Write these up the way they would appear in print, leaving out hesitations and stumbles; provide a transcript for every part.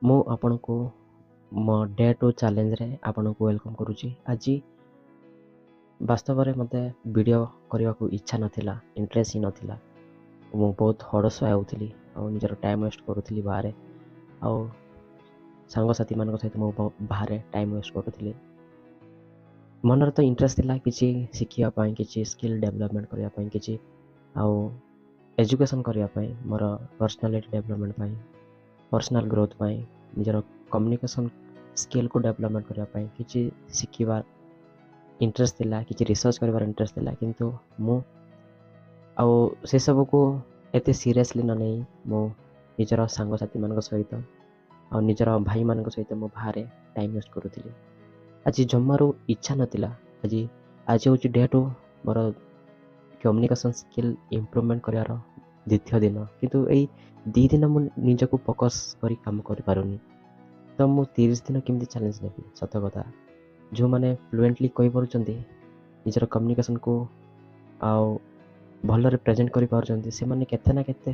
ମୁଁ ଆପଣଙ୍କୁ ମୋ ଡେ ଟୁ ଚ୍ୟାଲେଞ୍ଜରେ ଆପଣଙ୍କୁ ୱେଲକମ୍ କରୁଛି। ଆଜି ବାସ୍ତବରେ ମୋତେ ଭିଡ଼ିଓ କରିବାକୁ ଇଚ୍ଛା ନଥିଲା, ଇଣ୍ଟରେଷ୍ଟ ହିଁ ନଥିଲା। ମୁଁ ବହୁତ ହଡ଼ସୁଆ ହେଉଥିଲି ଆଉ ନିଜର ଟାଇମ୍ ୱେଷ୍ଟ କରୁଥିଲି ବାହାରେ, ଆଉ ସାଙ୍ଗସାଥିମାନଙ୍କ ସହିତ ମୁଁ ବାହାରେ ଟାଇମ୍ ୱେଷ୍ଟ କରୁଥିଲି। ମନରେ ତ ଇଣ୍ଟରେଷ୍ଟ ଥିଲା କିଛି ଶିଖିବା ପାଇଁ, କିଛି ସ୍କିଲ୍ ଡେଭଲପମେଣ୍ଟ କରିବା ପାଇଁ, କିଛି ଆଉ ଏଜୁକେସନ୍ କରିବା ପାଇଁ, ମୋର ପର୍ସନାଲିଟି ଡେଭଲପମେଣ୍ଟ ପାଇଁ, ପର୍ସନାଲ୍ ଗ୍ରୋଥ୍ ପାଇଁ, ନିଜର କମ୍ୟୁନିକେସନ୍ ସ୍କିଲ୍କୁ ଡେଭଲପମେଣ୍ଟ କରିବା ପାଇଁ କିଛି ଶିଖିବା ଇଣ୍ଟରେଷ୍ଟ ଥିଲା, କିଛି ରିସର୍ଚ୍ଚ କରିବାର ଇଣ୍ଟରେଷ୍ଟ ଥିଲା। କିନ୍ତୁ ମୁଁ ଆଉ ସେସବୁକୁ ଏତେ ସିରିୟସଲି ନ ନେଇ ମୁଁ ନିଜର ସାଙ୍ଗସାଥିମାନଙ୍କ ସହିତ ଆଉ ନିଜର ଭାଇମାନଙ୍କ ସହିତ ମୁଁ ବାହାରେ ଟାଇମ୍ ୱେଷ୍ଟ କରୁଥିଲି। ଆଜି ଜମାରୁ ଇଚ୍ଛା ନଥିଲା। ଆଜି ହେଉଛି ଡେ ଟୁ ମୋର କମ୍ୟୁନିକେସନ୍ ସ୍କିଲ୍ ଇମ୍ପ୍ରୁଭମେଣ୍ଟ କରିବାର ଦ୍ୱିତୀୟ ଦିନ, କିନ୍ତୁ ଏଇ 2 ଦିନ ମୁଁ ନିଜକୁ ଫୋକସ୍ କରି କାମ କରିପାରୁନି। ତ ମୁଁ 30 ଦିନ କେମିତି ଚ୍ୟାଲେଞ୍ଜ ନେବି? ସତ କଥା, ଯେଉଁମାନେ ଫ୍ଲୁଏଣ୍ଟଲି କହିପାରୁଛନ୍ତି, ନିଜର କମ୍ୟୁନିକେସନ୍କୁ ଆଉ ଭଲରେ ପ୍ରେଜେଣ୍ଟ କରିପାରୁଛନ୍ତି, ସେମାନେ କେତେ ନା କେତେ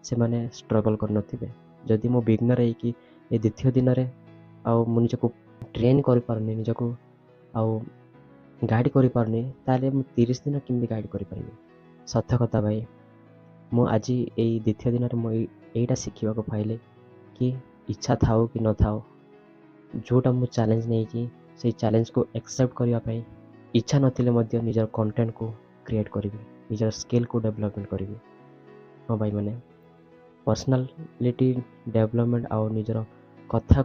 ସେମାନେ ଷ୍ଟ୍ରଗଲ୍ କରିନଥିବେ। ଯଦି ମୁଁ ବିଗନର୍ ହେଇକି ଏ ଦ୍ୱିତୀୟ ଦିନରେ ଆଉ ମୁଁ ନିଜକୁ ଟ୍ରେନ୍ କରିପାରୁନି, ନିଜକୁ ଆଉ ଗାଇଡ଼ କରିପାରୁନି, ତାହେଲେ ମୁଁ 30 ଦିନ କେମିତି ଗାଇଡ଼ କରିପାରିବି? ସତ କଥା ଭାଇ, ମୁଁ ଆଜି ଏଇ ଦ୍ୱିତୀୟ ଦିନରେ ମୁଁ ଏଇଟା ଶିଖିବାକୁ ପାଇଲି କି ଇଚ୍ଛା ଥାଉ କି ନଥାଉ, ଯେଉଁଟା ମୁଁ ଚ୍ୟାଲେଞ୍ଜ ନେଇଛି ସେଇ ଚ୍ୟାଲେଞ୍ଜକୁ ଆକ୍ସେପ୍ଟ କରିବା ପାଇଁ ଇଚ୍ଛା ନଥିଲେ ମଧ୍ୟ ନିଜର କଣ୍ଟେଣ୍ଟକୁ କ୍ରିଏଟ୍ କରିବି, ନିଜର ସ୍କିଲ୍କୁ ଡେଭଲପମେଣ୍ଟ କରିବି। ହଁ ଭାଇମାନେ, ପର୍ସନାଲିଟି ଡେଭଲପମେଣ୍ଟ ଆଉ ନିଜର କଥା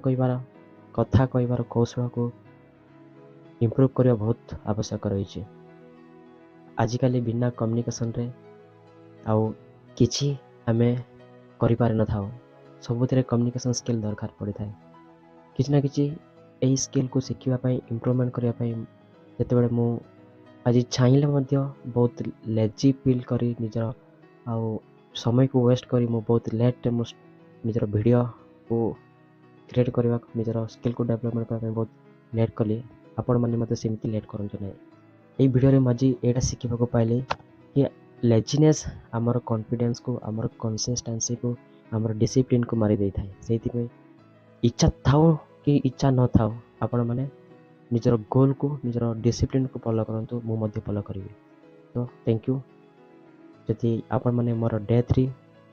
କହିବାର କୌଶଳକୁ ଇମ୍ପ୍ରୁଭ୍ କରିବା ବହୁତ ଆବଶ୍ୟକ ରହିଛି। ଆଜିକାଲି ବିନା କମ୍ୟୁନିକେସନ୍ରେ ଆଉ କିଛି ଆମେ କରିପାରିନଥାଉ। ସବୁଥିରେ କମ୍ୟୁନିକେସନ୍ ସ୍କିଲ୍ ଦରକାର ପଡ଼ିଥାଏ। କିଛି ନା କିଛି ଏହି ସ୍କିଲ୍କୁ ଶିଖିବା ପାଇଁ, ଇମ୍ପ୍ରୁଭମେଣ୍ଟ କରିବା ପାଇଁ ଯେତେବେଳେ ମୁଁ ଆଜି ଚାହିଁଲେ ମଧ୍ୟ ବହୁତ ଲେଜି ଫିଲ୍ କରି ନିଜର ଆଉ ସମୟକୁ ୱେଷ୍ଟ କରି ମୁଁ ବହୁତ ଲେଟ୍ରେ ମୁଁ ନିଜର ଭିଡ଼ିଓକୁ କ୍ରିଏଟ୍ କରିବାକୁ, ନିଜର ସ୍କିଲ୍କୁ ଡେଭଲପମେଣ୍ଟ କରିବା ପାଇଁ ବହୁତ ଲେଟ୍ କଲି। ଆପଣମାନେ ମୋତେ ସେମିତି ଲେଟ୍ କରନ୍ତୁ ନାହିଁ। ଏଇ ଭିଡ଼ିଓରେ ମୁଁ ଆଜି ଏଇଟା ଶିଖିବାକୁ ପାଇଲି କି ଲେଜିନେସ୍ ଆମର କନଫିଡେନ୍ସକୁ, ଆମର କନସିଷ୍ଟେନ୍ସିକୁ, ଆମର ଡିସିପ୍ଲିନକୁ ମାରି ଦେଇଥାଏ। ସେଇଥିପାଇଁ ଇଚ୍ଛା ଥାଉ କି ଇଚ୍ଛା ନଥାଉ, ଆପଣମାନେ ନିଜର ଗୋଲ୍କୁ, ନିଜର ଡିସିପ୍ଲିନକୁ ଫଲୋ କରନ୍ତୁ। ମୁଁ ମଧ୍ୟ ଫଲୋ କରିବି। ତ ଥ୍ୟାଙ୍କ ୟୁ। ଯଦି ଆପଣମାନେ ମୋର ଡେ 3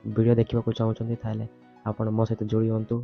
ଭିଡ଼ିଓ ଦେଖିବାକୁ ଚାହୁଁଛନ୍ତି, ତାହେଲେ ଆପଣ ମୋ ସହିତ ଯୋଡ଼ି ହୁଅନ୍ତୁ।